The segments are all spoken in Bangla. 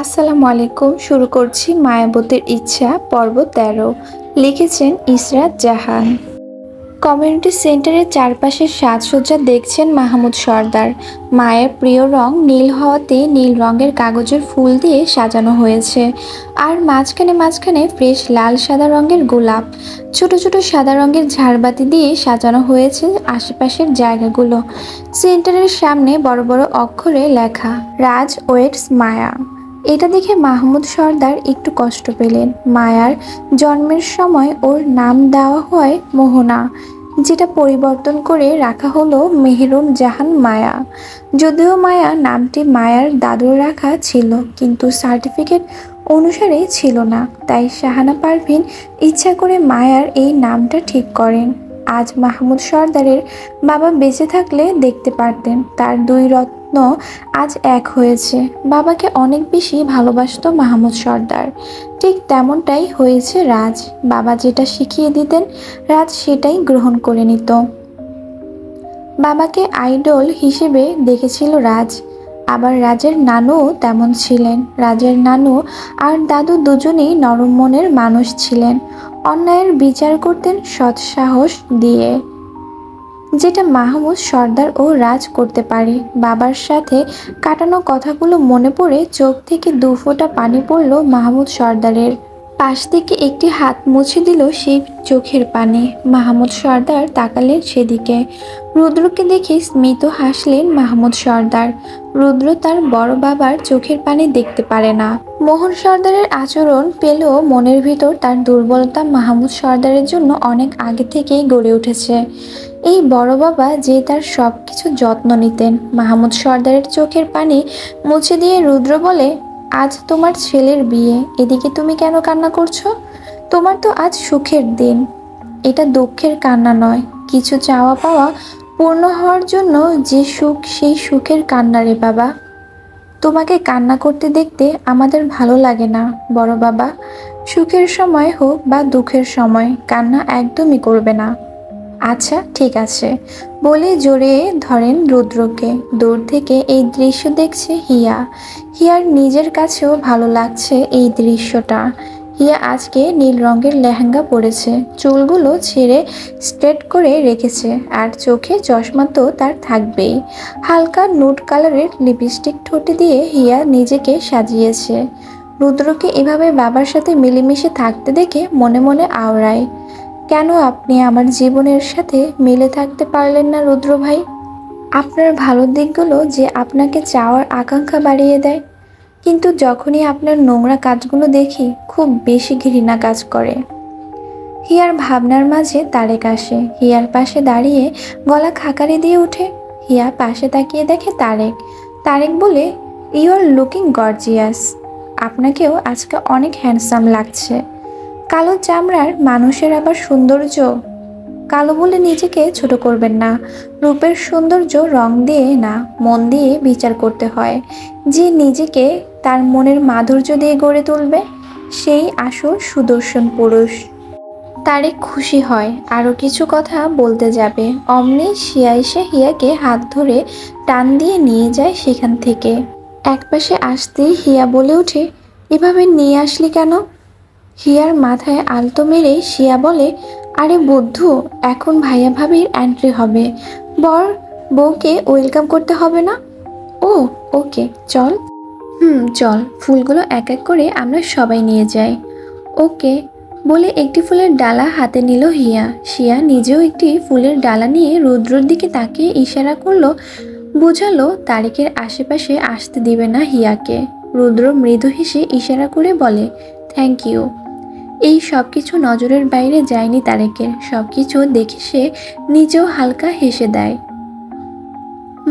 আসসালামু আলাইকুম। শুরু করছি মায়াবতীর ইচ্ছা পর্ব ১৩। লিখেছেন ইসরাত জাহান। কমিউনিটি সেন্টারের চারপাশের সাজসজ্জা দেখছেন মাহমুদ সর্দার। মায়ের প্রিয় রং নীল হওয়াতে নীল রঙের কাগজের ফুল দিয়ে সাজানো হয়েছে। আর মাঝখানে মাঝখানে ফ্রেশ লাল সাদা রঙের গোলাপ, ছোট ছোট সাদা রঙের ঝাড়বাতি দিয়ে সাজানো হয়েছে আশেপাশের জায়গাগুলো। সেন্টারের সামনে বড় বড় অক্ষরে লেখা, রাজ ওয়েটস মায়া। এটা দেখে মাহমুদ সর্দার একটু কষ্ট পেলেন। মায়ার জন্মের সময় ওর নাম দেওয়া হয় মোহনা, যেটা পরিবর্তন করে রাখা হলো মেহেরুন জাহান মায়া। যদিও মায়া নামটি মায়ার দাদুর রাখা ছিল, কিন্তু সার্টিফিকেট অনুসারে ছিল না। তাই শাহানা পারভীন ইচ্ছা করে মায়ার এই নামটা ঠিক করেন। আজ মাহমুদ সর্দারের বাবা বেঁচে থাকলে দেখতে পারতেন তার দুই রত্ন আজ এক হয়েছে। বাবাকে অনেক বেশি ভালোবাসতো মাহমুদ সর্দার। ঠিক তেমনটাই হয়েছে রাজ। বাবা যেটা শিখিয়ে দিতেন রাজ সেটাই গ্রহণ করে নিত। বাবাকে আইডল হিসেবে দেখেছিল রাজ। আবার রাজের নানুও তেমন ছিলেন। রাজের নানু আর দাদু দুজনেই নরম মনের মানুষ ছিলেন। অন্যায়ের বিচার করতেন সৎ সাহস দিয়ে, যেটা মাহমুদ সর্দার ও রাজ করতে পারে। বাবার সাথে কাটানো কথাগুলো মনে পড়ে চোখ থেকে দু ফোঁটা পানি পড়ল মাহমুদ সর্দারের। পাশ থেকে একটি হাত মুছে দিল সেই চোখের পানি। মাহমুদ সর্দার তাকালেন সেদিকে। রুদ্রকে দেখে স্মিত হাসলেন মাহমুদ সর্দার। রুদ্র তার বড় বাবার চোখের পানি দেখতে পারে না। মোহন সর্দারের আচরণ পেলেও মনের ভিতর তার দুর্বলতা মাহমুদ সর্দারের জন্য অনেক আগে থেকেই গড়ে উঠেছে। এই বড় বাবা যে তার সব কিছু যত্ন নিতেন। মাহমুদ সর্দারের চোখের পানি মুছে দিয়ে রুদ্র বলে, আজ তোমার ছেলের বিয়ে, এদিকে তুমি কেন কান্না করছো? তোমার তো আজ সুখের দিন। এটা দুঃখের কান্না নয়, কিছু চাওয়া পাওয়া পূর্ণ হওয়ার জন্য যে সুখ, সেই সুখের কান্না রে বাবা। তোমাকে কান্না করতে দেখতে আমাদের ভালো লাগে না বড় বাবা। সুখের সময় হোক বা দুঃখের সময় কান্না একদমই করবে না। আচ্ছা ঠিক আছে, বলে জড়িয়ে ধরেন রুদ্রকে। দূর থেকে এই দৃশ্য দেখছে হিয়া। হিয়ার নিজের কাছেও ভালো লাগছে এই দৃশ্যটা। হিয়া আজকে নীল রঙের লেহেঙ্গা পরেছে, চুলগুলো ছেড়ে স্ট্রেট করে রেখেছে, আর চোখে চশমা তো তার থাকবেই। হালকা নুড কালারের লিপস্টিক ঠোঁটে দিয়ে হিয়া নিজেকে সাজিয়েছে। রুদ্রকে এভাবে বাবার সাথে মিলেমিশে থাকতে দেখে মনে মনে আওড়ায়, কেন আপনি আমার জীবনের সাথে মিলে থাকতে পারলেন না রুদ্র ভাই? আপনার ভালো দিকগুলো যে আপনাকে চাওয়ার আকাঙ্ক্ষা বাড়িয়ে দেয়, কিন্তু যখনই আপনার নোংরা কাজগুলো দেখি খুব বেশি ঘৃণা কাজ করে। হিয়ার ভাবনার মাঝে তারেক আসে। হিয়ার পাশে দাঁড়িয়ে গলা খাকারি দিয়ে ওঠে। হিয়া পাশে তাকিয়ে দেখে তারেক। তারেক বলে, ইউ আর লুকিং গর্জিয়াস। আপনাকেও আজকে অনেক হ্যান্ডসাম লাগছে। কালো চামড়ার মানুষের আবার সৌন্দর্য। কালো বলে নিজেকে ছোট করবেন না। রূপের সৌন্দর্য রং দিয়ে না, মন দিয়ে বিচার করতে হয়। যে নিজেকে তার মনের মাধুর্য দিয়ে গড়ে তুলবে, সেই আসল সুদর্শন পুরুষ। তারেক খুশি হয়, আরও কিছু কথা বলতে যাবে, অমনি শিয়া এসে হিয়াকে হাত ধরে টান দিয়ে নিয়ে যায় সেখান থেকে। একপাশে আসতেই হিয়া বলে ওঠে, এভাবে নিয়ে আসলি কেন? হিয়ার মাথায় আলতো মেরে শিয়া বলে, আরে বুদ্ধু, এখন ভাইয়া ভাবির এন্ট্রি হবে, বর বউকে ওয়েলকাম করতে হবে না? ও ওকে চল। চল, ফুলগুলো এক এক করে আমরা সবাই নিয়ে যাই। ওকে বলে একটি ফুলের ডালা হাতে নিল হিয়া। শিয়া নিজেও একটি ফুলের ডালা নিয়ে রুদ্রর দিকে তাকিয়ে ইশারা করলো, বোঝালো তারেকের আশেপাশে আসতে দিবে না হিয়াকে। রুদ্র মৃদু হেসে ইশারা করে বলে, থ্যাংক ইউ। এই সব কিছু নজরের বাইরে যায়নি তারেকের। সব কিছু দেখে সে নিজেও হালকা হেসে দেয়।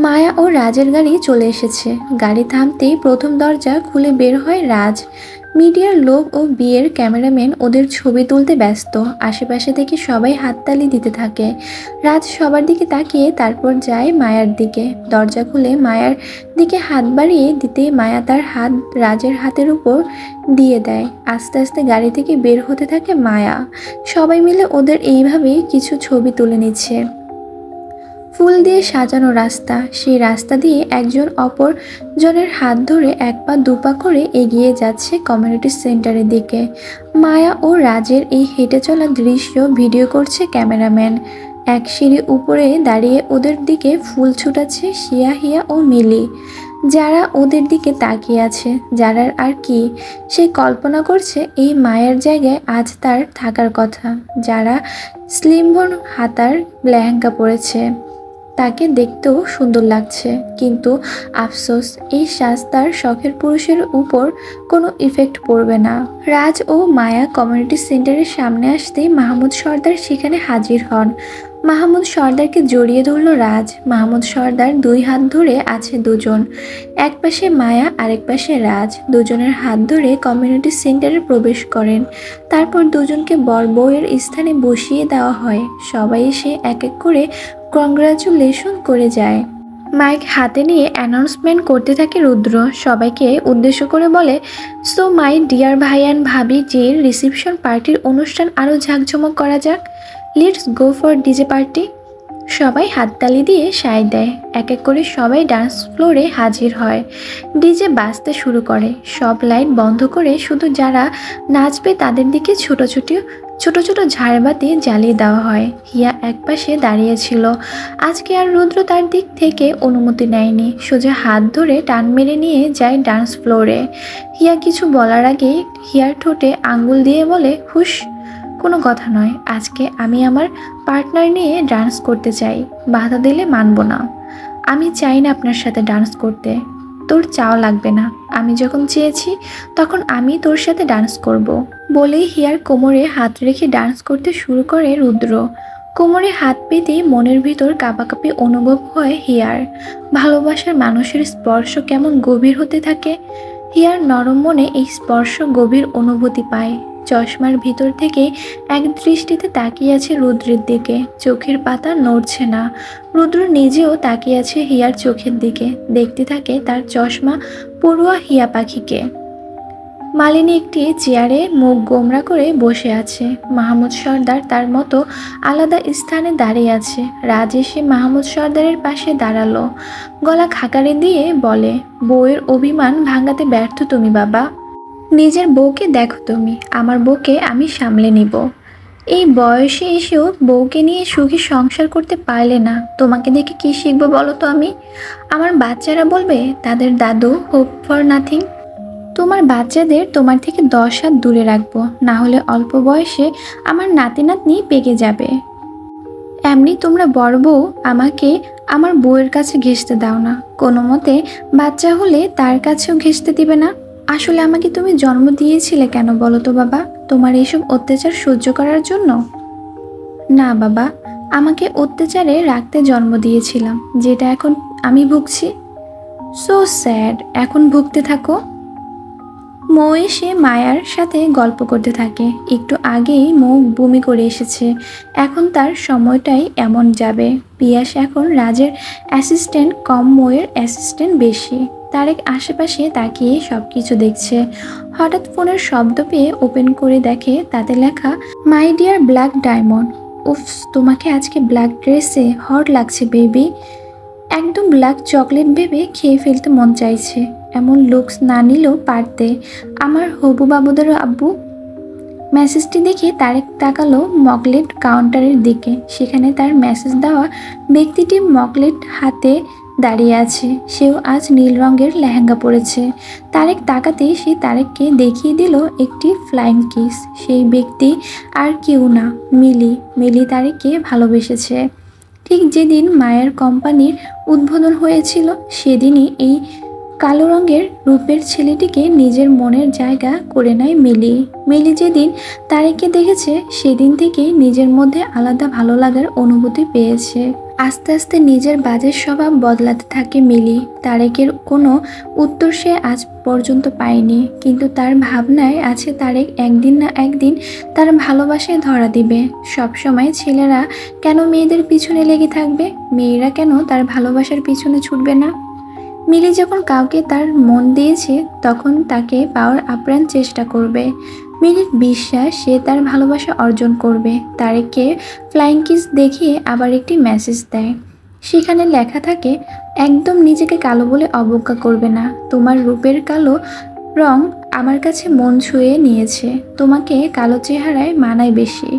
মায়া ও রাজের গাড়ি চলে এসেছে। গাড়ি থামতেই প্রথম দরজা খুলে বের হয় রাজ। মিডিয়ার লোক ও বিয়ের ক্যামেরাম্যান ওদের ছবি তুলতে ব্যস্ত। আশেপাশে থেকে সবাই হাততালি দিতে থাকে। রাজ সবার দিকে তাকিয়ে তারপর যায় মায়ার দিকে। দরজা খুলে মায়ার দিকে হাত বাড়িয়ে দিতে মায়া তার হাত রাজের হাতের উপর দিয়ে দেয়। আস্তে আস্তে গাড়ি থেকে বের হতে থাকে মায়া। সবাই মিলে ওদের এইভাবেই কিছু ছবি তুলে নিচ্ছে। ফুল দিয়ে সাজানো রাস্তা, সেই রাস্তা দিয়ে একজন অপর জনের হাত ধরে এক পা দুপা করে এগিয়ে যাচ্ছে কমিউনিটি সেন্টারের দিকে। মায়া ও রাজের এই হেঁটে চলা দৃশ্য ভিডিও করছে ক্যামেরাম্যান। এক সিঁড়ি উপরে দাঁড়িয়ে ওদের দিকে ফুল ছুটাচ্ছে শিয়া, হিয়া ও মিলি, যারা ওদের দিকে তাকিয়ে আছে। যারা আর কি সে কল্পনা করছে এই মায়ের জায়গায় আজ তার থাকার কথা। যারা স্লিমবন হাতার লেহেঙ্গা পরেছে, তাকে দেখতেও সুন্দর লাগছে, কিন্তু আফসোস এই সাজ তার শখের পুরুষের উপর কোনো ইফেক্ট পড়বে না। রাজ ও মায়া কমিউনিটি সেন্টারের সামনে আসতেই মাহমুদ সর্দার সেখানে হাজির হন। মাহমুদ সর্দারকে জড়িয়ে ধরল রাজ। মাহমুদ সর্দার দুই হাত ধরে আছে দুজন, এক পাশে মায়া আরেক পাশে রাজ। দুজনের হাত ধরে কমিউনিটি সেন্টারে প্রবেশ করেন। তারপর দুজনকে বর বউয়ের স্থানে বসিয়ে দেওয়া হয়। সবাই এসে এক এক করে কংগ্রাচুলেশন করে যায়। মাইক হাতে নিয়ে অ্যানাউন্সমেন্ট করতে থাকে রুদ্র। সবাইকে উদ্দেশ্য করে বলে, সো মাই ডিয়ার ভাই অ্যান্ড ভাবি, যে রিসেপশন পার্টির অনুষ্ঠান আরও ঝাঁকঝমক করা যাক। Let's go for DJ party. সবাই হাততালি দিয়ে সায় দেয়। এক এক করে সবাই ডান্স ফ্লোরে হাজির হয়। ডিজে বাজতে শুরু করে। সব লাইট বন্ধ করে শুধু যারা নাচবে তাদের দিকে ছোট ছোট ঝাড়বাতি জ্বালিয়ে দেওয়া হয়। হিয়া একপাশে দাঁড়িয়েছিল। আজকে আর রুদ্র তার দিক থেকে অনুমতি নেয়নি। সোজা হাত ধরে টান মেরে নিয়ে যায় ডান্স ফ্লোরে। হিয়া কিছু বলার আগে হিয়ার ঠোঁটে আঙ্গুল দিয়ে বলে, হুশ, কোনো কথা নয়, আজকে আমি আমার পার্টনার নিয়ে ডান্স করতে চাই, বাধা দিলে মানব না। আমি চাই না আপনার সাথে ডান্স করতে, তোর চাও লাগবে না। আমি যখন চেয়েছি তখন আমি তোর সাথে ডান্স করব। বলেই হিয়ার কোমরে হাত রেখে ডান্স করতে শুরু করে রুদ্র। কোমরে হাত পেতেই মনের ভিতর কাঁপাকাঁপি অনুভব হয় হিয়ার। ভালোবাসার মানুষের স্পর্শ কেমন গভীর হতে থাকে। হিয়ার নরম মনে এই স্পর্শ গভীর অনুভূতি পায়। চশমার ভিতর থেকে এক দৃষ্টিতে তাকিয়ে আছে রুদ্রের দিকে। চোখের পাতা নড়ছে না। রুদ্র নিজেও তাকিয়ে আছে হিয়ার চোখের দিকে। দেখতে থাকে তার চশমা পড়ুয়া হিয়া পাখিকে। মালিনী একটি চেয়ারে মুখ গোমরা করে বসে আছে। মাহমুদ সর্দার তার মতো আলাদা স্থানে দাঁড়িয়ে আছে। রাজ এসে মাহমুদ সর্দারের পাশে দাঁড়ালো। গলা খাকারি দিয়ে বলে, বউয়ের অভিমান ভাঙাতে ব্যর্থ তুমি বাবা। নিজের বউকে দেখো তুমি, আমার বউকে আমি সামলে নিব। এই বয়সে এসেও বউকে নিয়ে সুখী সংসার করতে পারলে না, তোমাকে দেখে কি শিখবো বলো তো আমি? আমার বাচ্চারা বলবে তাদের দাদু হোপ ফর নাথিং। তোমার বাচ্চাদের তোমার থেকে 10 হাত দূরে রাখবো, না হলে অল্প বয়সে আমার নাতি নাতনি পেকে যাবে। এমনি তোমরা বড় বউ, আমাকে আমার বউয়ের কাছে ঘেঁষতে দাও না। কোনো মতে বাচ্চা হলে তার কাছেও ঘেঁষতে দিবে না। আসলে আমাকে তুমি জন্ম দিয়েছিলে কেন বলো তো বাবা? তোমার এইসব অত্যাচার সহ্য করার জন্য? না বাবা, আমাকে অত্যাচারে রাখতে জন্ম দিয়েছিলাম, যেটা এখন আমি ভুগছি। সো স্যাড, এখন ভুগতে থাকো। মৌ এসে মায়ার সাথে গল্প করতে থাকে। একটু আগেই মৌ বমি করে এসেছে, এখন তার সময়টাই এমন যাবে। পিয়াস এখন রাজের অ্যাসিস্ট্যান্ট কম, মৌয়ের অ্যাসিস্ট্যান্ট বেশি। তারেক আশেপাশে তাকিয়ে সব কিছু দেখছে। হঠাৎ ফোনের শব্দ পেয়ে ওপেন করে দেখে তাতে লেখা, মাই ডিয়ার ব্ল্যাক ডায়মন্ড। উফ, তোমাকে আজকে ব্ল্যাক ড্রেসে হট লাগছে বেবি। একদম ব্ল্যাক চকলেট ভেবে খেয়ে ফেলতে মন চাইছে। এমন লুকস না নিলেও পারতে, আমার হবু বাবুদের আব্বু। মেসেজটি দেখে তারেক তাকালো মকলেট কাউন্টারের দিকে। সেখানে তার মেসেজ দেওয়া ব্যক্তিটি মকলেট হাতে দাঁড়িয়ে আছে। সেও আজ নীল রঙের লেহেঙ্গা পরেছে। তারেক তাকাতেই সে তারেককে দেখিয়ে দিল একটি ফ্লাইং কিস। সেই ব্যক্তি আর কেউ না, মিলি। মিলি তারেককে ভালোবেসেছে। ঠিক যেদিন মায়ের কোম্পানির উদ্বোধন হয়েছিল, সেদিনই এই কালো রঙের রূপের ছেলেটিকে নিজের মনের জায়গা করে নেয় মিলি। মিলি যেদিন তারেককে দেখেছে, সেদিন থেকেই নিজের মধ্যে আলাদা ভালো লাগার অনুভূতি পেয়েছে। আস্তে আস্তে নিজের বাজে স্বভাব বদলাতে থাকে মিলি। তারেকের কোনো উত্তর সে আজ পর্যন্ত পায়নি, কিন্তু তার ভাবনায় আছে তারেক একদিন না একদিন তার ভালোবাসায় ধরা দিবে। সবসময় ছেলেরা কেন মেয়েদের পিছনে লেগে থাকবে? মেয়েরা কেন তার ভালোবাসার পিছনে ছুটবে না? মিলি যখন কাউকে তার মন দিয়েছে, তখন তাকে পাওয়ার আপ্রাণ চেষ্টা করবে। মিলির বিশ্বাস সে তার ভালোবাসা অর্জন করবে। তারেককে ফ্লাইং কিস দেখিয়ে আবার একটি মেসেজ দেয়। সেখানে লেখা থাকে, একদম নিজেকে কালো বলে অবজ্ঞা করবে না। তোমার রূপের কালো রং আমার কাছে মন ছুঁয়ে নিয়েছে। তোমাকে কালো চেহারায় মানায় বেশি।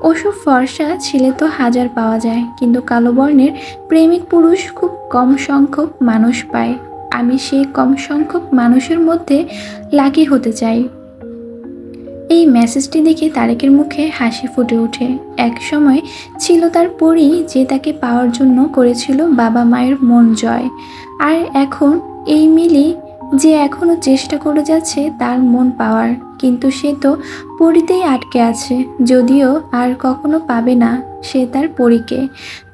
ওসব ফর্সা ছেলে তো হাজার পাওয়া যায়, কিন্তু কালো বর্ণের প্রেমিক পুরুষ খুব কম সংখ্যক মানুষ পায়। আমি সেই কম সংখ্যক মানুষের মধ্যে লাকি হতে চাই। এই মেসেজটি দেখে তারেকের মুখে হাসি ফুটে ওঠে। এক সময় ছিল তার পরী, যে তাকে পাওয়ার জন্য করেছিল বাবা মায়ের মন জয়। আর এখন এই মিলি, যে এখনো চেষ্টা করে যাচ্ছে তার মন পাওয়ার, কিন্তু সে তো পরীতেই আটকে আছে। যদিও আর কখনো পাবে না সে তার পরীকে।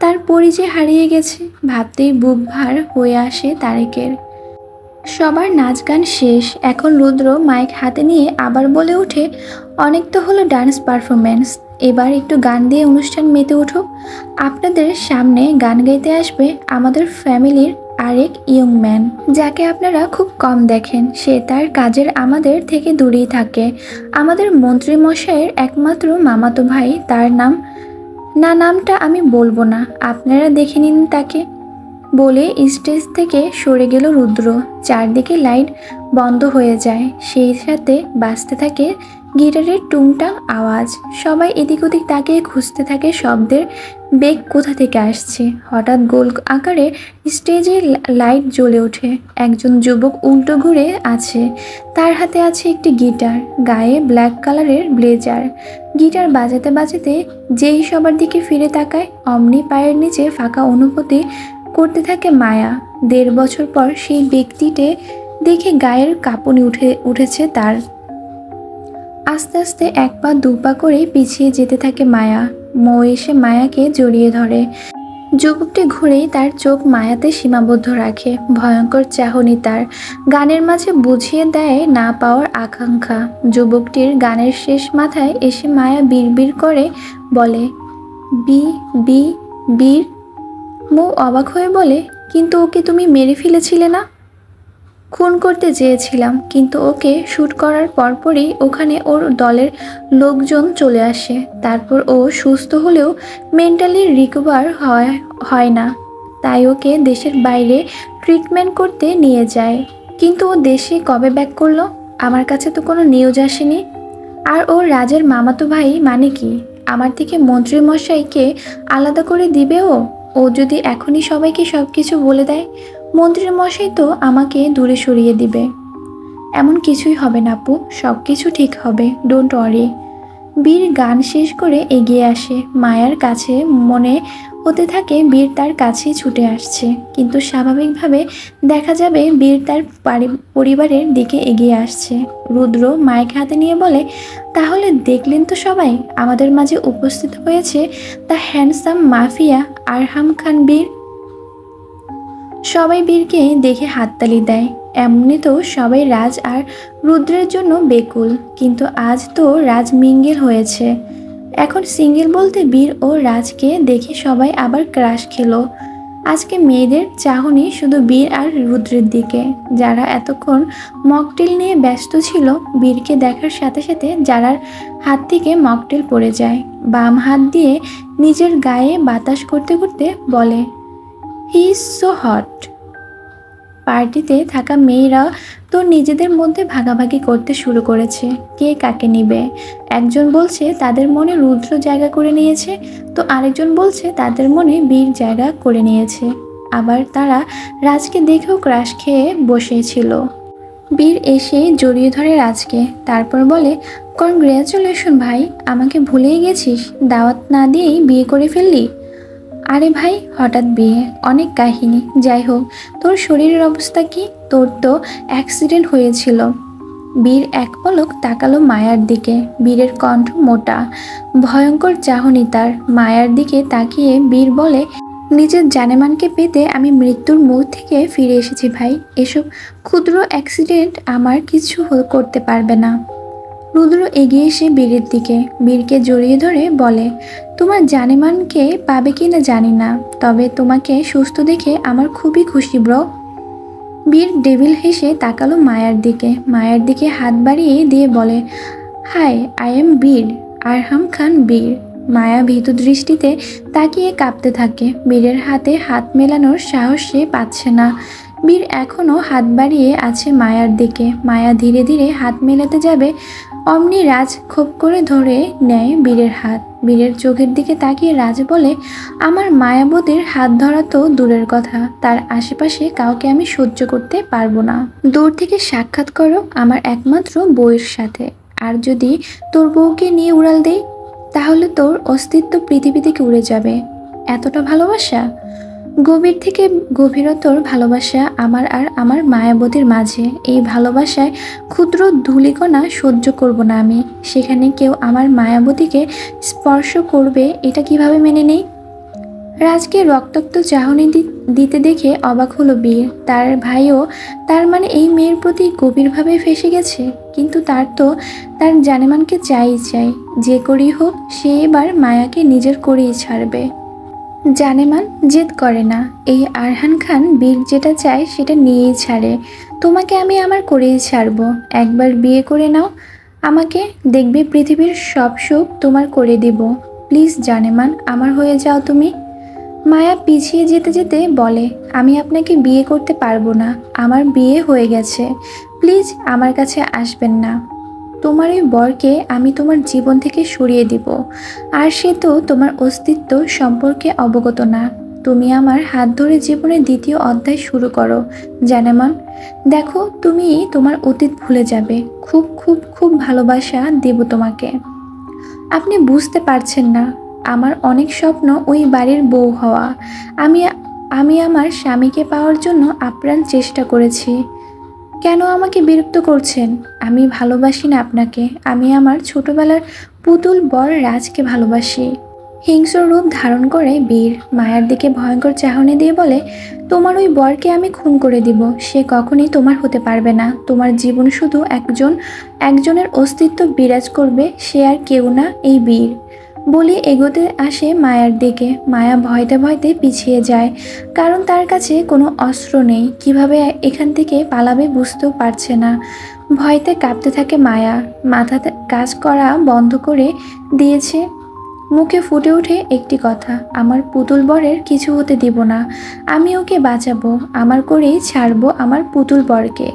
তার পরী যে হারিয়ে গেছে ভাবতেই বুক ভার হয়ে আসে তারেকের। সবার নাচ গান শেষ। এখন রুদ্র মাইক হাতে নিয়ে আবার বলে ওঠে, অনেক তো হলো ডান্স পারফরমেন্স, এবার একটু গান দিয়ে অনুষ্ঠান মেতে উঠুক। আপনাদের সামনে গান গাইতে আসবে আমাদের ফ্যামিলির আরেক ইয়ং ম্যান, যাকে আপনারা খুব কম দেখেন। সে তার কাজের আমাদের থেকে দূরেই থাকে। আমাদের মন্ত্রী মশাইয়ের একমাত্র মামাতো ভাই। তার নাম, না নামটা আমি বলবো না, আপনারা দেখে নিন তাকে। বলে স্টেজ থেকে সরে গেল রুদ্র। চারদিকে লাইট বন্ধ হয়ে যায়, সেই সাথে বাজতে থাকে গিটারের টুংটাং আওয়াজ। সবাই এদিক ওদিক তাকিয়ে খুঁজতে থাকে শব্দের বেগ কোথা থেকে আসছে। হঠাৎ গোল আকারে স্টেজে লাইট জ্বলে ওঠে। একজন যুবক উল্টো ঘুরে আছে, তার হাতে আছে একটি গিটার, গায়ে ব্ল্যাক কালারের ব্লেজার। গিটার বাজাতে বাজাতে যেই সবার দিকে ফিরে তাকায়, অমনি পায়ের নিচে ফাঁকা অনুভূতি করতে থাকে মায়া। 1.5 বছর পর সেই ব্যক্তিটে দেখে গায়ের কাঁপুনি উঠেছে তার। আস্তে আস্তে 1 পা 2 পা করে পিছিয়ে যেতে থাকে মায়া। মৌ এসে মায়াকে জড়িয়ে ধরে। যুবকটি ঘুরেই তার চোখ মায়াতে সীমাবদ্ধ রাখে। ভয়ঙ্কর চাহনি তার। গানের মাঝে বুঝিয়ে দেয় না পাওয়ার আকাঙ্ক্ষা। যুবকটির গানের শেষ মাথায় এসে মায়া বিড়বিড় করে বলে, বি বি বীর। মৌ অবাক হয়ে বলে, কিন্তু ওকে তুমি মেরে ফেলেছিলে না? খুন করতে চেয়েছিলাম, কিন্তু ওকে শ্যুট করার পরপরই ওখানে ওর দলের লোকজন চলে আসে। তারপর ও সুস্থ হলেও মেন্টালি রিকভার হয় না, তাই ওকে দেশের বাইরে ট্রিটমেন্ট করতে নিয়ে যায়। কিন্তু ও দেশে কবে ব্যাক করলো? আমার কাছে তো কোনো নিউজ আসেনি। আর ও রাজের মামাতো ভাই মানে কি? আমার থেকে মন্ত্রী মশাইকে আলাদা করে দিবে ও? ও যদি এখনই সবাইকে সব কিছু বলে দেয়, মন্ত্রীর মশাই তো আমাকে দূরে সরিয়ে দিবে। এমন কিছুই হবে না আপু, সব কিছু ঠিক হবে, ডোন্ট ওয়ারি। বীর গান শেষ করে এগিয়ে আসে মায়ার কাছে। মনে হতে থাকে বীর তার কাছেই ছুটে আসছে, কিন্তু স্বাভাবিকভাবে দেখা যাবে বীর তার পরিবারের দিকে এগিয়ে আসছে। রুদ্র মাইক হাতে নিয়ে বলে, তাহলে দেখলেন তো সবাই, আমাদের মাঝে উপস্থিত হয়েছে দ্য হ্যান্ডসাম মাফিয়া আরহাম খান বীর। সবাই বীরকে দেখে হাততালি দেয়। এমনিতেও সবাই রাজ আর রুদ্রের জন্য বেকুল, কিন্তু আজ তো রাজ মিঙ্গেল হয়েছে। এখন সিঙ্গেল বলতে বীর ও রাজকে দেখে সবাই আবার ক্রাশ খেলো। আজকে মেয়েদের চাহনি শুধু বীর আর রুদ্রের দিকে। যারা এতক্ষণ মকটেল নিয়ে ব্যস্ত ছিল, বীরকে দেখার সাথে সাথে যারার হাত থেকে মকটেল পড়ে যায়। বাম হাত দিয়ে নিজের গায়ে বাতাস করতে করতে বলে, হি ইজ সো হট। পার্টিতে থাকা মেয়েরা তো নিজেদের মধ্যে ভাগাভাগি করতে শুরু করেছে, কে কাকে নিবে। একজন বলছে তাদের মনে রুদ্র জায়গা করে নিয়েছে, তো আরেকজন বলছে তাদের মনে বীর জায়গা করে নিয়েছে। আবার তারা রাজকে দেখেও ক্রাশ খেয়ে বসেছিল। বীর এসে জড়িয়ে ধরে রাজকে, তারপর বলে, কনগ্রেচুলেশন ভাই, আমাকে ভুলেই গেছিস? দাওয়াত না দিয়েই বিয়ে করে ফেললি? আরে ভাই, হঠাৎ বিয়ে, অনেক কাহিনী। যাই হোক, তোর শরীরের অবস্থা কি? তোর তো অ্যাক্সিডেন্ট হয়েছিল। বীর এক পলক তাকালো মায়ার দিকে। বীরের কণ্ঠ মোটা, ভয়ঙ্কর চাহনি তার। মায়ার দিকে তাকিয়ে বীর বলে, নিজের জানেমানকে পেতে আমি মৃত্যুর মুখ থেকে ফিরে এসেছি ভাই। এসব ক্ষুদ্র অ্যাক্সিডেন্ট আমার কিছু করতে পারবে না। রুদ্র এগিয়ে এসে বীরের দিকে, বীরকে জড়িয়ে ধরে বলে, তোমার জানেমানকে পাবে কি না জানি না, তবে তোমাকে সুস্থ দেখে আমার খুবই খুশি ব্রো। বীর ডেভিল হেসে তাকালো মায়ার দিকে। মায়ার দিকে হাত বাড়িয়ে দিয়ে বলে, হাই, আই এম বীর, আরহাম খান বীর। মায়া ভীতু দৃষ্টিতে তাকিয়ে কাঁপতে থাকে। বীরের হাতে হাত মেলানোর সাহস সে পাচ্ছে না। বীর এখনো হাত বাড়িয়ে আছে মায়ার দিকে। মায়া ধীরে ধীরে হাত মেলাতে যাবে, অমনি রাজ খোপ করে ধরে নেয় বীরের হাত। বীরের চোখের দিকে তাকিয়ে রাজ বলে, আমার মায়াবতীর হাত ধরা তো দূরের কথা, তার আশেপাশে কাউকে আমি সহ্য করতে পারবো না। দূর থেকে সাক্ষাৎ করো আমার একমাত্র বউয়ের সাথে। আর যদি তোর বউকে নিয়ে উড়াল দেই, তাহলে তোর অস্তিত্ব পৃথিবী থেকে উড়ে যাবে। এতটা ভালোবাসা? গভীর থেকে গভীরতর ভালোবাসা আমার আর আমার মায়াবতীর মাঝে। এই ভালোবাসায় ক্ষুদ্র ধূলিকণা সহ্য করব না আমি। সেখানে কেউ আমার মায়াবতীকে স্পর্শ করবে, এটা কিভাবে মেনে নেই? রাজকে রক্তাক্ত চাহনি দিতে দেখে অবাক হলো বীর। তার ভাইও তার মানে এই মেয়ের প্রতি গভীরভাবে ফেঁসে গেছে। কিন্তু তার জানেমানকে চাই, যে করেই হোক সে এবার মায়াকে নিজের করেই ছাড়বে। জানেমান জেদ করে না। এই আরহান খান বীর যেটা চায় সেটা নিয়েই ছাড়ে। তোমাকে আমি আমার করেই ছাড়বো। একবার বিয়ে করে নাও আমাকে, দেখবে পৃথিবীর সব সুখ তোমার করে দিব। প্লিজ জানেমান, আমার হয়ে যাও তুমি। মায়া পিছিয়ে যেতে যেতে বলে, আমি আপনাকে বিয়ে করতে পারবো না, আমার বিয়ে হয়ে গেছে। প্লিজ আমার কাছে আসবেন না। তোমার ওই বরকে আমি তোমার জীবন থেকে সরিয়ে দিব, আর সে তো তোমার অস্তিত্ব সম্পর্কে অবগত না। তুমি আমার হাত ধরে জীবনের দ্বিতীয় অধ্যায় শুরু করো জানেমান। দেখো তুমি তোমার অতীত ভুলে যাবে। খুব খুব খুব ভালোবাসা দেব তোমাকে। আপনি বুঝতে পারছেন না, আমার অনেক স্বপ্ন ওই বাড়ির বউ হওয়া। আমি আমি আমার স্বামীকে পাওয়ার জন্য আপ্রাণ চেষ্টা করেছি। কেন আমাকে বিরক্ত করছেন? আমি ভালোবাসি না আপনাকে, আমি আমার ছোটবেলার পুতুল বর রাজকে ভালোবাসি। হিংস্র রূপ ধারণ করে বীর মায়ার দিকে ভয়ঙ্কর চাহনি দিয়ে বলে, তোমার ওই বরকে আমি খুন করে দিব। সে কখনই তোমার হতে পারবে না। তোমার জীবন শুধু একজনের অস্তিত্ব বিরাজ করবে, সে আর কেউ না, এই বীর। বলে এগোতে আসে মায়ার দিকে। মায়া ভয়তে ভয়তে পিছিয়ে যায়, কারণ তার কাছে কোনো অস্ত্র নেই। কিভাবে এখান থেকে পালাবে বুঝতেও পারছে না। ভয়তে কাঁপতে থাকে মায়া। মাথাতে কাজ করা বন্ধ করে দিয়েছে। মুখে ফুটে ওঠে একটি কথা, আমার পুতুল বরের কিছু হতে দিব না। আমি ওকে বাঁচাবো, আমার করেই ছাড়বো আমার পুতুল বরকে।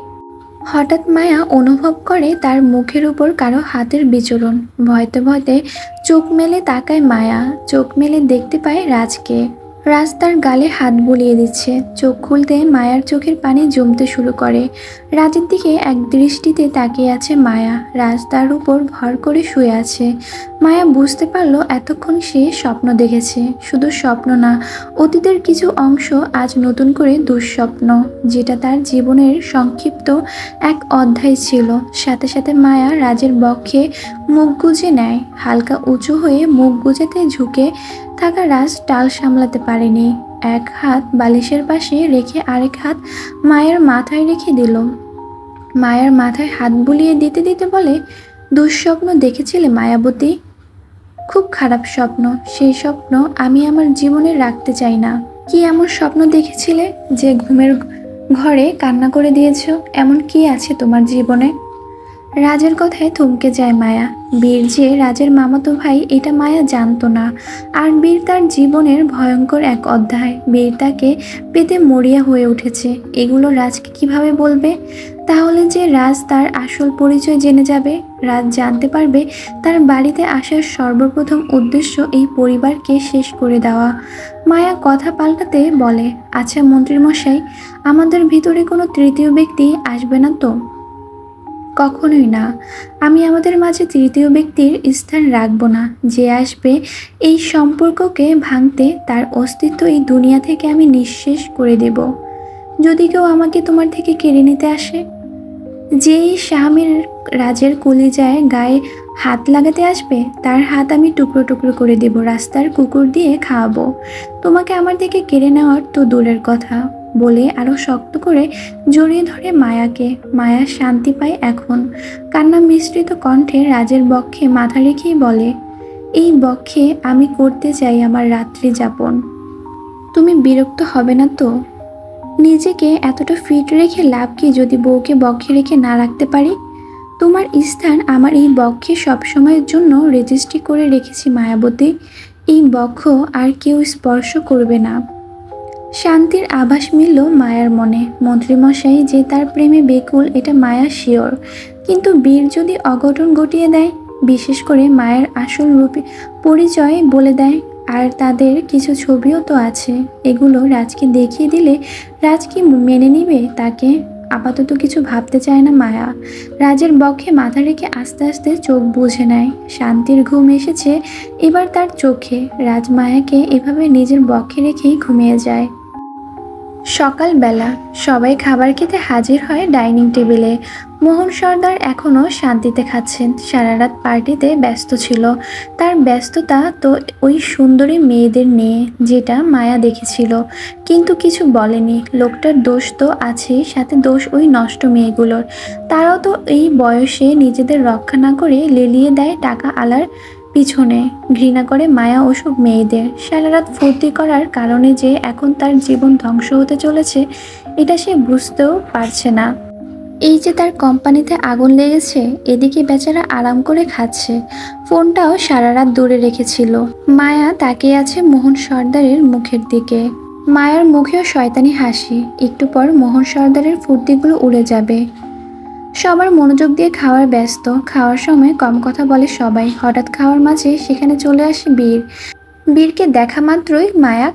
হঠাৎ মায়া অনুভব করে তার মুখের উপর কারো হাতের বিচরণ। ভয়তে ভয়তে চোখ মেলে তাকায় মায়া। চোখ মেলে দেখতে পায় রাজকে। রাজ তার গালে হাত বুলিয়ে দিচ্ছে। চোখ খুলতে মায়ার চোখের পানি জমতে শুরু করে। রাজের দিকে এক দৃষ্টিতে তাকিয়ে আছে মায়া। রাজ তার উপর ভর করে শুয়ে আছে। মায়া বুঝতে পারলো এতক্ষণ সে স্বপ্ন দেখেছে। শুধু স্বপ্ন না, অতীতের কিছু অংশ আজ নতুন করে দুঃস্বপ্ন, যেটা তার জীবনের সংক্ষিপ্ত এক অধ্যায় ছিল। সাথে সাথে মায়া রাজের বক্ষে মুখ গুজে নেয়। হালকা উঁচু হয়ে মুখ গুজেতে ঝুঁকে থাকা রাজ টাল সামলাতে পারেনি। এক হাত বালিশের পাশে রেখে আরেক হাত মায়ের মাথায় রেখে দিল। মায়ের মাথায় হাত বুলিয়ে দিতে দিতে বলে, দুঃস্বপ্ন দেখেছিলে মায়াবতী? খুব খারাপ স্বপ্ন। সেই স্বপ্ন আমি আমার জীবনে রাখতে চাই না। কি এমন স্বপ্ন দেখেছিলে যে ঘুমের ঘরে কান্না করে দিয়েছ? এমন কি আছে তোমার জীবনে? রাজের কথায় থমকে যায় মায়া। বীর যে রাজের মামাতো ভাই এটা মায়া জানতো না। আর বীর তার জীবনের ভয়ঙ্কর এক অধ্যায়। বীর তাকে পেতে মরিয়া হয়ে উঠেছে। এগুলো রাজকে কিভাবে বলবে? তাহলে যে রাজ তার আসল পরিচয় জেনে যাবে। রাজ জানতে পারবে তার বাড়িতে আসার সর্বপ্রথম উদ্দেশ্য এই পরিবারকে শেষ করে দেওয়া। মায়া কথা পাল্টাতে বলে, আচ্ছা মন্ত্রীমশাই, আমাদের ভিতরে কোনো তৃতীয় ব্যক্তি আসবে না তো? কখনোই না। আমি আমাদের মাঝে তৃতীয় ব্যক্তির স্থান রাখবো না। যে আসবে এই সম্পর্ককে ভাঙতে, তার অস্তিত্ব এই দুনিয়া থেকে আমি নিঃশেষ করে দেব। যদি কেউ আমাকে তোমার থেকে কেড়ে নিতে আসে, যেই স্বামীর রাজের কলিজায় গায়ে হাত লাগাতে আসবে, তার হাত আমি টুকরো টুকরো করে দেব, রাস্তার কুকুর দিয়ে খাওয়াবো। তোমাকে আমার থেকে কেড়ে নেওয়ার তো দূরের কথা। বলে আরো শক্ত করে জড়িয়ে ধরে মায়াকে। মায়া শান্তি পায় এখন। কান্না মিশ্রিত কণ্ঠে রাজের বক্ষে মাথা রেখেই বলে, এই বক্ষে আমি করতে চাই আমার রাত্রি যাপন। তুমি বিরক্ত হবে না তো? নিজেকে এতটা ফিট রেখে লাভ কি যদি বউকে বক্ষে রেখে না রাখতে পারি? তোমার স্থান আমার এই বক্ষে সবসময়ের জন্য রেজিস্ট্রি করে রেখেছি মায়াবতী। এই বক্ষ আর কেউ স্পর্শ করবে না। শান্তির আভাস মিলল মায়ার মনে। মন্ত্রীমশাই যে তার প্রেমে বেকুল এটা মায়া শিওর। কিন্তু বীর যদি অঘটন ঘটিয়ে দেয়, বিশেষ করে মায়ের আসল রূপে পরিচয় বলে দেয়, আর তাদের কিছু ছবিও তো আছে, এগুলো রাজকে দেখিয়ে দিলে রাজ কি মেনে নিবে তাকে? আপাতত কিছু ভাবতে চায় না মায়া। রাজের বক্ষে মাথা রেখে আস্তে আস্তে চোখ বুজে নেয়। শান্তির ঘুম এসেছে এবার তার চোখে। রাজ মায়াকে এভাবে নিজের বক্ষে রেখেই ঘুমিয়ে যায়। সকালবেলা সবাই খাবার খেতে হাজির হয় ডাইনিং টেবিলে। মোহন সর্দার এখনও শান্তিতে খাচ্ছেন। সারা রাত পার্টিতে ব্যস্ত ছিল। তার ব্যস্ততা তো ওই সুন্দরী মেয়েদের নিয়ে, যেটা মায়া দেখেছিল, কিন্তু কিছু বলেনি। লোকটার দোষ তো আছেই, সাথে দোষ ওই নষ্ট মেয়েগুলোর। তারাও তো এই বয়সে নিজেদের রক্ষা না করে লেলিয়ে দেয় টাকা আলার পিছনে। ঘৃণা করে মায়া ওসব মেয়েদের। সারা রাত ফুর্তি করার কারণে যে এখন তার জীবন ধ্বংস হতে চলেছে, এটা সে বুঝতেও পারছে না। এই যে তার কোম্পানিতে আগুন লেগেছে, এদিকে বেচারা আরাম করে খাচ্ছে। ফোনটাও সারা রাত দূরে রেখেছিল। মায়া তাকিয়ে আছে মোহন সর্দারের মুখের দিকে। মায়ার মুখেও শয়তানি হাসি। একটু পর মোহন সর্দারের ফুর্তিগুলো উড়ে যাবে। সবার মনোযোগ দিয়ে খাওয়ার ব্যস্ত। খাওয়ার সময় কম কথা বলে সবাই। হঠাৎ খাওয়ার মাঝে সেখানে চলে আসে বীর। বীরকে দেখা মাত্রই মায়া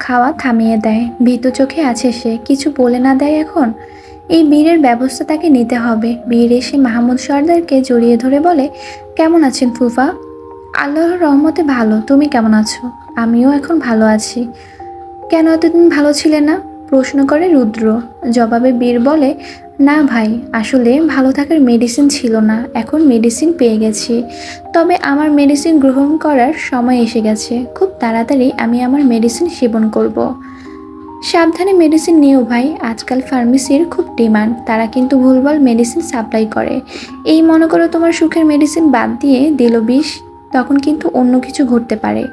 খাওয়া থামিয়ে দেয়। ভীত চোখে আছে সে, কিছু বলে না দেয় এখন। এই বীরের ব্যবস্থা তাকে নিতে হবে। বীর এসে মাহমুদ সর্দারকে জড়িয়ে ধরে বলে, কেমন আছেন ফুফা? আল্লাহর রহমতে ভালো, তুমি কেমন আছো? আমিও এখন ভালো আছি। কেন এতদিন ভালো ছিলে না? প্রশ্ন করে রুদ্র। জবাবে বীর বলে, না ভাই, আসলে ভালো থাকার মেডিসিন ছিল না, এখন মেডিসিন পেয়ে গেছি। তবে আমার মেডিসিন গ্রহণ করার সময় এসে গেছে। খুব তাড়াতাড়ি আমি আমার মেডিসিন সেবন করব। সাবধানে মেডিসিন নিও ভাই, আজকাল ফার্মেসির খুব ডিমান্ড। তারা কিন্তু ভুলভাল মেডিসিন সাপ্লাই করে। এই মনে করো তোমার সুখের মেডিসিন বাদ দিয়ে দিল বিষ, তখন কিন্তু অন্য কিছু ঘটতে পারে।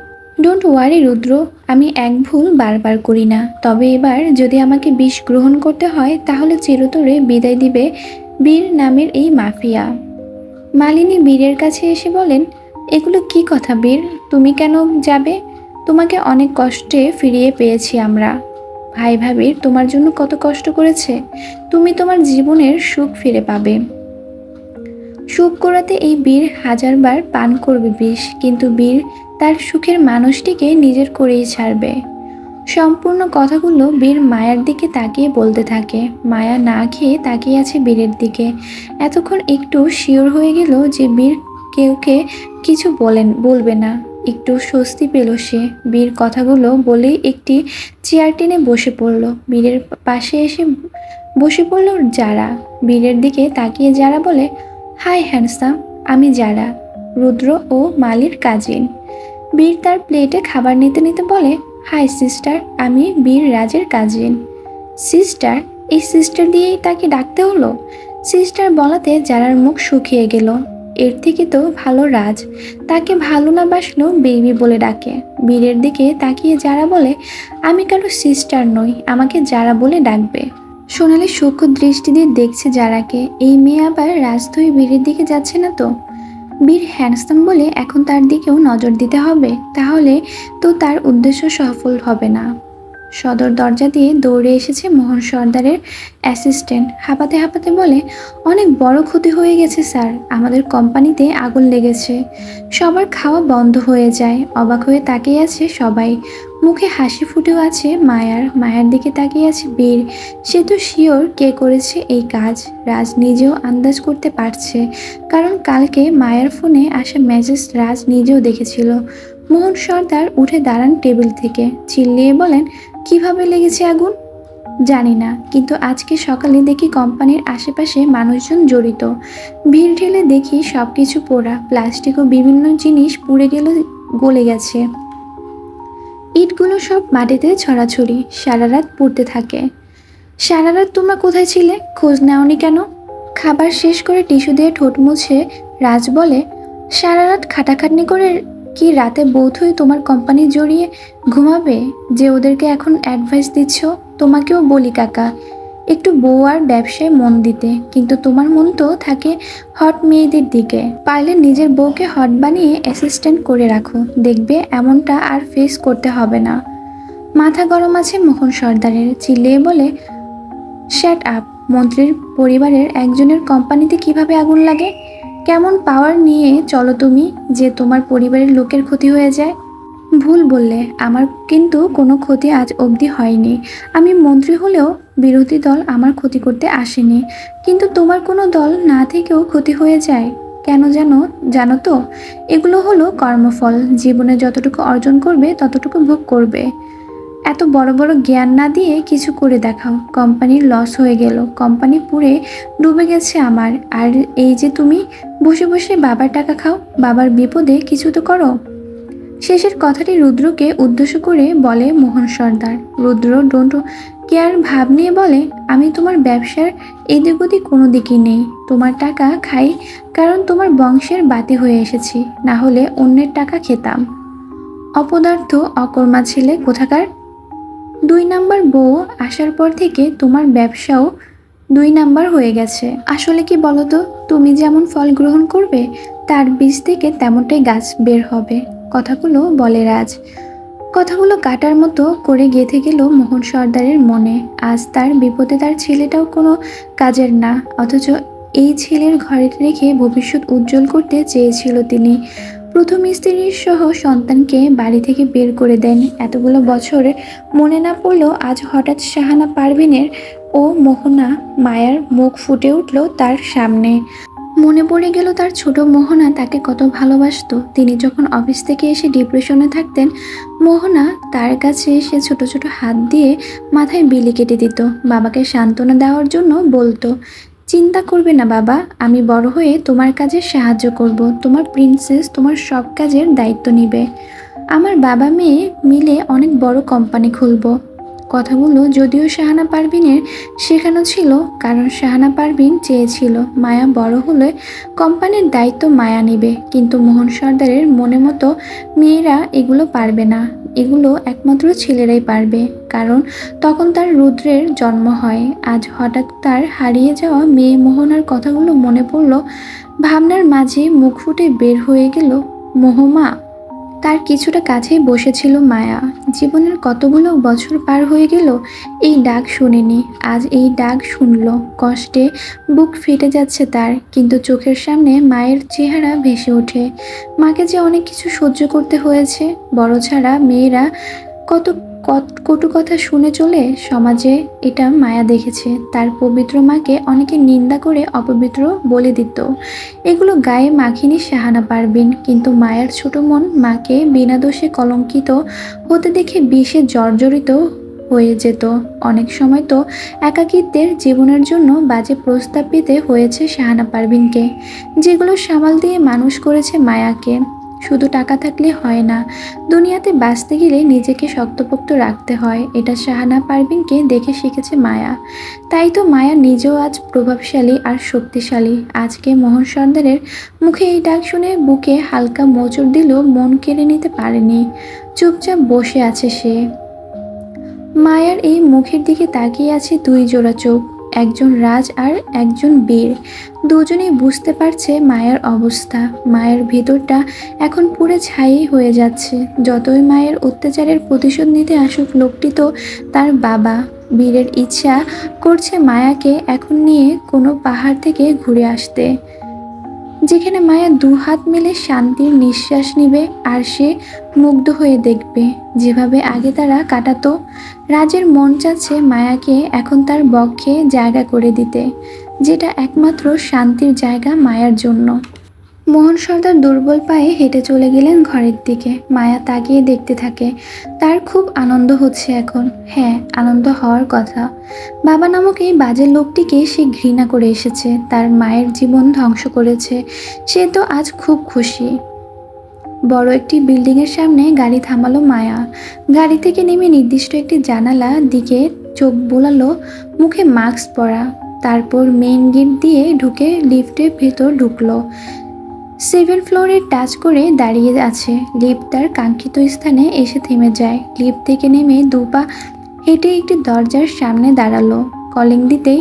ডোন্ট ওয়ারি রুদ্র, আমি এক ভুল বারবার করি না। তবে এবার যদি আমাকে বিষ গ্রহণ করতে হয়, তাহলে চিরতরে বিদায় দিবে বীর নামের এই মাফিয়া। মালিনী বীরের কাছে এসে বলেন, এগুলো কি কথা বীর? তুমি কেন যাবে? তোমাকে অনেক কষ্টে ফিরিয়ে পেয়েছি আমরা। ভাই ভাবির তোমার জন্য কত কষ্ট করেছে। তুমি তোমার জীবনের সুখ ফিরে পাবে। সুখ করাতে এই বীর হাজারবার পান করবে বিষ, কিন্তু বীর তার সুখের মানুষটিকে নিজের করেই ছাড়বে। সম্পূর্ণ কথাগুলো বীর মায়ার দিকে তাকিয়ে বলতে থাকে। মায়া না খেয়ে তাকিয়ে আছে বীরের দিকে। এতক্ষণ একটু শিওর হয়ে গেল যে বীর কেউকে কিছু বলবে না। একটু স্বস্তি পেল সে। বীর কথাগুলো বলেই একটি চেয়ার টেনে বসে পড়ল। বীরের পাশে এসে বসে পড়ল যারা। বীরের দিকে তাকিয়ে যারা বলে, হাই হ্যান্ডসাম, আমি যারা, রুদ্র ও মালির কাজিন। বীর তার প্লেটে খাবার নিতে নিতে বলে, হাই সিস্টার, আমি বীর রাজের কাজিন। সিস্টার? এই সিস্টার দিয়েই তাকে ডাকতে হলো। সিস্টার বলাতে যারার মুখ শুকিয়ে গেল। এর থেকে তো ভালো রাজ তাকে ভালো না বাসলেও বেবি বলে ডাকে। বীরের দিকে তাকিয়ে যারা বলে, আমি কারো সিস্টার নই, আমাকে যারা বলে ডাকবে। সোনালি সূক্ষ্ম দৃষ্টি দিয়ে দেখছে যারাকে। এই মেয়ে আবার রাজধুই বীরের দিকে যাচ্ছে না তো? বীর হ্যান্ডসাম বলে এখন তার দিকেও নজর দিতে হবে, তাহলে তো তার উদ্দেশ্য সফল হবে না। সদর দরজা দিয়ে দৌড়ে এসেছে মোহন সর্দারের অ্যাসিস্ট্যান্ট। হাঁপাতে হাঁপাতে বলে, অনেক বড় ক্ষতি হয়ে গেছে স্যার, আমাদের কোম্পানিতে আগুন লেগেছে। সবার খাওয়া বন্ধ হয়ে যায়। অবাক হয়ে তাকিয়ে আছে সবাই। মুখে হাসি ফুটেও আছে মায়ার। মায়ার দিকে তাকিয়ে আছে বীর। সে তো শিওর কে করেছে এই কাজ। রাজ নিজেও আন্দাজ করতে পারছে, কারণ কালকে মায়ার ফোনে আসা মেসেজ রাজ নিজেও দেখেছিল। মোহন সর্দার উঠে দাঁড়ান টেবিল থেকে। চিল্লিয়ে বলেন, কিভাবে লেগেছে আগুন? জানি না, কিন্তু আজকে সকালে দেখি কোম্পানির আশেপাশে মানুষজন জড়িত। ভিড় ঠেলে দেখি সবকিছু পোড়া, প্লাস্টিক ও বিভিন্ন জিনিস পুড়ে গলে গেছে। ইটগুলো সব মাটিতে ছড়াছড়ি। সারা রাত পুড়তে থাকে। সারা রাত তোমরা কোথায় ছিলে? খোঁজ নেওনি কেন? খাবার শেষ করে টিস্যু দিয়ে ঠোঁট মুছে রাজ বলে, সারা রাত খাটাখাটনি করে কি রাতে বোধ হয়ে তোমার কোম্পানি জড়িয়ে ঘুমাবে যে ওদেরকে এখন অ্যাডভাইস দিচ্ছ? তোমাকেও বলি কাকা, একটু বউ আর ব্যবসায় মন দিতে, কিন্তু তোমার মন তো থাকে হট মেয়েদের দিকে। পারলে নিজের বউকে হট বানিয়ে অ্যাসিস্ট্যান্ট করে রাখো, দেখবে এমনটা আর ফেস করতে হবে না। মাথা গরম আছে মোহন সর্দারের, চিল্লিয়ে বলে, শ্যাট আপ। মন্ত্রীর পরিবারের একজনের কোম্পানিতে কিভাবে আগুন লাগে? কেমন পাওয়ার নিয়ে চলো তুমি যে তোমার পরিবারের লোকের ক্ষতি হয়ে যায়? ভুল বললে, আমার কিন্তু কোনো ক্ষতি আজ অবধি হয়নি। আমি মন্ত্রী হলেও বিরোধী দল আমার ক্ষতি করতে আসেনি, কিন্তু তোমার কোনো দল না থেকেও ক্ষতি হয়ে যায় কেন জানো? জানো তো, এগুলো হলো কর্মফল। জীবনে যতটুকু অর্জন করবে ততটুকু ভোগ করবে। এত বড় বড় জ্ঞান না দিয়ে কিছু করে দেখাও। কোম্পানির লস হয়ে গেল, কোম্পানি পুড়ে ডুবে গেছে আমার, আর এই যে তুমি বসে বসে বাবার টাকা খাও। বাবার বিপদে কিছু তো করো। শেষের কথাটি রুদ্রকে উদ্দেশ্য করে বলে মোহন সর্দার। রুদ্র ডোন্ট কেয়ার ভাব নিয়ে বলে, আমি তোমার ব্যবসার এদিক ওদিক কোনো দিকই নেই। তোমার টাকা খাই কারণ তোমার বংশের বাতি হয়ে এসেছি, না হলে অন্যের টাকা খেতাম। অপদার্থ অকর্মা ছেলে কোথাকার। 2 নাম্বার বউ আসার পর থেকে তোমার ব্যবসাও 2 নাম্বার হয়ে গেছে। আসলে কি বলতো, তুমি যেমন ফল গ্রহণ করবে তার বীজ থেকে তেমনটাই গাছ বের হবে। কথাগুলো বলে রাজ। কথাগুলো কাটার মতো করে গেঁথে গেল মোহন সর্দারের মনে। আজ তার বিপদে তার ছেলেটাও কোনো কাজের না, অথচ এই ছেলের ঘরে রেখে ভবিষ্যৎ উজ্জ্বল করতে চেয়েছিল তিনি। প্রথম স্ত্রীর সহ সন্তানকে বাড়ি থেকে বের করে দেন। এতগুলো বছরে মনে না পড়লেও আজ হঠাৎ শাহানা পারভিনের ও মোহনা মায়ার মুখ ফুটে উঠল তার সামনে। মনে পড়ে গেল তার ছোট মোহনা তাকে কত ভালোবাসতো। তিনি যখন অফিস থেকে এসে ডিপ্রেশনে থাকতেন, মোহনা তার কাছে এসে ছোট ছোট হাত দিয়ে মাথায় বিলি কেটে দিত, বাবাকে সান্ত্বনা দেওয়ার জন্য বলতো, চিন্তা করবে না বাবা, আমি বড় হয়ে তোমার কাজে সাহায্য করব, তোমার প্রিন্সেস তোমার সব কাজের দায়িত্ব নিবে, আমার বাবা মেয়ে মিলে অনেক বড় কোম্পানি খুলব। কথাগুলো যদিও শাহানা পারভিনের শেখানো ছিল, কারণ শাহানা পারভিন চেয়েছিল মায়া বড় হলে কোম্পানির দায়িত্ব মায়া নেবে, কিন্তু মোহন সর্দারের মনে মতো মেয়েরা এগুলো পারবে না, এগুলো একমাত্র ছেলেরাই পারবে, কারণ তখন তার রুদ্রের জন্ম হয়। আজ হঠাৎ তার হারিয়ে যাওয়া মেয়ে মোহনার কথাগুলো মনে পড়ল। ভাবনার মাঝে মুখ ফুটে বের হয়ে গেল, মোহমা। তার কিছুটা কাছেই বসেছিল মায়া। জীবনের কতগুলো বছর পার হয়ে গেল এই ডাক শুনেনি, আজ এই ডাক শুনল। কষ্টে বুক ফেটে যাচ্ছে তার, কিন্তু চোখের সামনে মায়ের চেহারা ভেসে ওঠে। মাকে যে অনেক কিছু সহ্য করতে হয়েছে, বড় ছাড়া মেয়েরা কত কটু কথা শুনে চলে সমাজে, এটা মায়া দেখেছে। তার পবিত্র মাকে অনেকে নিন্দা করে অপবিত্র বলে দিত, এগুলো গায়ে মাখিনি শাহানা পারভিন, কিন্তু মায়ের ছোট মন মাকে বিনা দোষে কলঙ্কিত হতে দেখে বিষে জর্জরিত হয়ে যেত। অনেক সময় তো একাকিত্বের জীবনের জন্য বাজে প্রস্তাব পেতে হয়েছে শাহানা পারভিনকে, যেগুলো সামাল দিয়ে মানুষ করেছে মায়াকে। শুধু টাকা থাকলে হয় না, দুনিয়াতে বাঁচতে গেলে নিজেকে শক্তপোক্ত রাখতে হয়, এটা শাহানা পারভিনকে দেখে শিখেছে মায়া। তাই তো মায়া নিজেও আজ প্রভাবশালী আর শক্তিশালী। আজকে মোহন সর্দারের মুখে এই ডাক শুনে বুকে হালকা মোচড় দিলেও মন কেড়ে নিতে পারেনি। চুপচাপ বসে আছে সে। মায়ার এই মুখের দিকে তাকিয়ে আছে 2 জোড়া চোখ, একজন রাজ আর একজন বীর। দুজনেই বুঝতে পারছে মায়ের অবস্থা। মায়ের ভেতরটা এখন পুরো ছাই হয়ে যাচ্ছে। যতই মায়ের অত্যাচারের প্রতিশোধ নিতে আসুক লোকটি তো তার বাবা। বীরের ইচ্ছা করছে মায়াকে এখন নিয়ে কোনো পাহাড় থেকে ঘুরে আসতে, যেখানে মায়া 2 হাত মেলে শান্তির নিঃশ্বাস নিবে আর সে মুগ্ধ হয়ে দেখবে যেভাবে আগে তারা কাটাতো। রাজের মন চাচ্ছে মায়াকে এখন তার বক্ষে জায়গা করে দিতে, যেটা একমাত্র শান্তির জায়গা মায়ার জন্য। মোহন সর্দার দুর্বল পায়ে হেঁটে চলে গেলেন ঘরের দিকে। মায়া তাকিয়ে দেখতে থাকে। তার খুব আনন্দ হচ্ছে এখন। হ্যাঁ, আনন্দ হওয়ার কথা। বাবা নামক এই বাজে লোকটিকে সে ঘৃণা করে এসেছে, তার মায়ের জীবন ধ্বংস করেছে। সে তো আজ খুব খুশি। বড় একটি বিল্ডিংয়ের সামনে গাড়ি থামালো মায়া। গাড়ি থেকে নেমে নির্দিষ্ট একটি জানালা দিকে চোখ বোলালো, মুখে মাস্ক পরা। তারপর মেইন গেট দিয়ে ঢুকে লিফটের ভেতর ঢুকলো। 7 ফ্লোরে টাচ করে দাঁড়িয়ে আছে। লিফট তার কাঙ্ক্ষিত স্থানে এসে থেমে যায়। লিফট থেকে নেমে 2 পা হেঁটে একটি দরজার সামনে দাঁড়ালো। কলিং দিতেই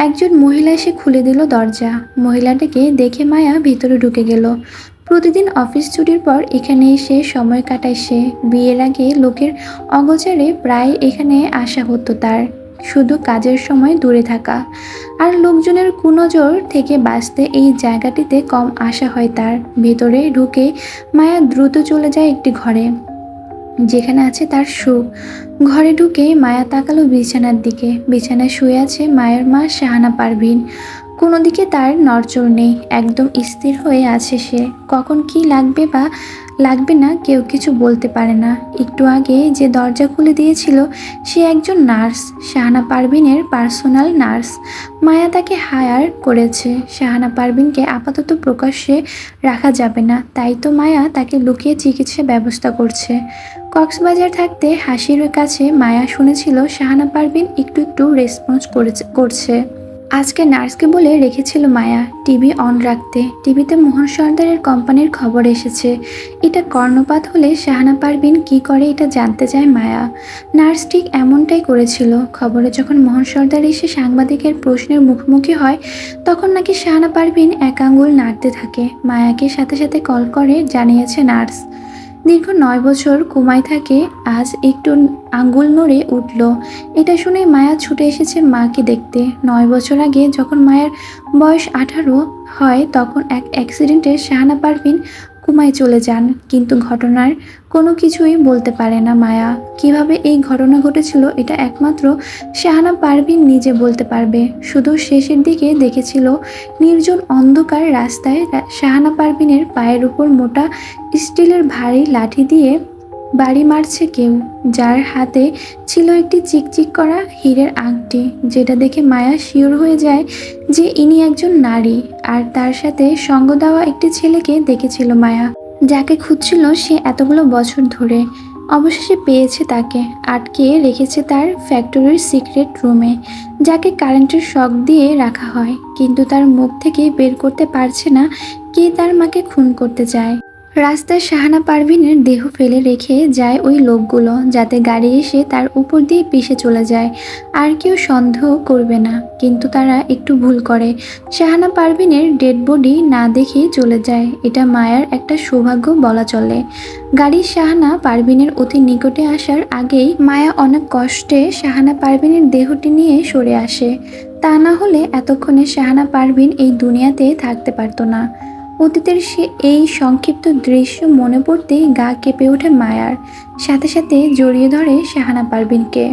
একজন মহিলা এসে খুলে দিল দরজা। মহিলাটাকে দেখে মায়া ভিতরে ঢুকে গেল। প্রতিদিন অফিস ছুটির পর এখানে এসে সময় কাটায় সে। বিয়ের আগে লোকের অগোচরে প্রায় এখানে আসা হতো তার, শুধু কাজের সময় দূরে থাকা আর লোকজনের কুনজর থেকে বাঁচতে এই জায়গাটিতে কম আসা হয় তার। ভেতরে ঢুকে মায়া দ্রুত চলে যায় একটি ঘরে, যেখানে আছে তার সুখ। ঘরে ঢুকে মায়া তাকালো বিছানার দিকে। বিছানায় শুয়ে আছে মায়ের মা শাহানা পারভীন। কোনো দিকে তার নড়চড় নেই, একদম স্থির হয়ে আছে সে। কখন কি লাগবে বা লাগবে না কেউ কিছু বলতে পারে না। একটু আগে যে দরজা খুলে দিয়েছিল সে একজন নার্স, শাহানা পারভীনের পার্সোনাল নার্স। মায়া তাকে হায়ার করেছে। শাহানা পারভীনকে আপাতত প্রকাশ্যে রাখা যাবে না, তাই তো মায়া তাকে লুকিয়ে চিকিৎসা ব্যবস্থা করছে। কক্সবাজার থাকতে হাসির কাছে মায়া শুনেছিল শাহানা পারভীন একটু একটু রেসপন্স করছে। আজকে নার্সকে বলে রেখেছিল মায়া টিভি অন রাখতে। টিভিতে মোহন সর্দারের কোম্পানির খবর এসেছে। এটা কর্ণপাত হলে শাহানা পারভীন কি করে এটা জানতে চায় মায়া। নার্স ঠিক এমনটাই করেছিল। খবরে যখন মোহন সর্দার এসে সাংবাদিকের প্রশ্নের মুখোমুখি হয়, তখন নাকি শাহানা পারভীন এক আঙ্গুল নাড়তে থাকে। মায়াকে সাথে সাথে কল করে জানিয়েছে নার্স। দীর্ঘ 9 বছর কোমায় থাকে, আজ একটু আঙ্গুল নড়ে উঠল। এটা শুনে মায়া ছুটে এসেছে মাকে দেখতে। 9 বছর আগে যখন মায়ের বয়স 18 হয়, তখন এক অ্যাক্সিডেন্টে শাহানা পারভীন কোমায় চলে যান। কিন্তু ঘটনার কোনো কিছুই বলতে পারে না মায়া। কিভাবে এই ঘটনা ঘটেছিল এটা একমাত্র শাহানা পারভীন নিজে বলতে পারবে। শুধু শেষের দিকে দেখেছিল নির্জন অন্ধকার রাস্তায় শাহানা পারভীনের পায়ের উপর মোটা স্টিলের ভারী লাঠি দিয়ে বাড়ি মারছে কেউ, যার হাতে ছিল একটি চিকচিক করা হীরের আংটি, যেটা দেখে মায়া শিওর হয়ে যায় যে ইনি একজন নারী। আর তার সাথে সঙ্গ দেওয়া একটি ছেলেকে দেখেছিল মায়া, যাকে খুঁজছিল সে এতগুলো বছর ধরে। অবশেষে পেয়েছে তাকে। আটকে রেখেছে তার ফ্যাক্টরির সিক্রেট রুমে, যাকে কারেন্টের শক দিয়ে রাখা হয়। কিন্তু তার মুখ থেকে বের করতে পারছে না কে তার মাকে খুন করতে চায়। রাস্তায় শাহানা পারভীনের দেহ ফেলে রেখে যায় ওই লোকগুলো, যাতে গাড়ি এসে তার উপর দিয়ে পিষে চলে যায়। আর কেউ সন্দেহ করবে না। কিন্তু তারা একটু ভুল করে, শাহানা পারভীনের ডেড বডি না দেখেই চলে যায়। এটা মায়ার একটা সৌভাগ্য বলা চলে। গাড়ি শাহানা পারভীনের অতি নিকটে আসার আগেই মায়া অনেক কষ্টে শাহানা পারভীনের দেহটি নিয়ে সরে আসে। তা না হলে এতক্ষণে শাহানা পারভীন এই দুনিয়াতে থাকতে পারত না। অতীতের সে এই সংক্ষিপ্ত দৃশ্য মনে পড়তেই গা কেঁপে ওঠে মায়ার। সাথে সাথে জড়িয়ে ধরে শাহানা পারভীনকে।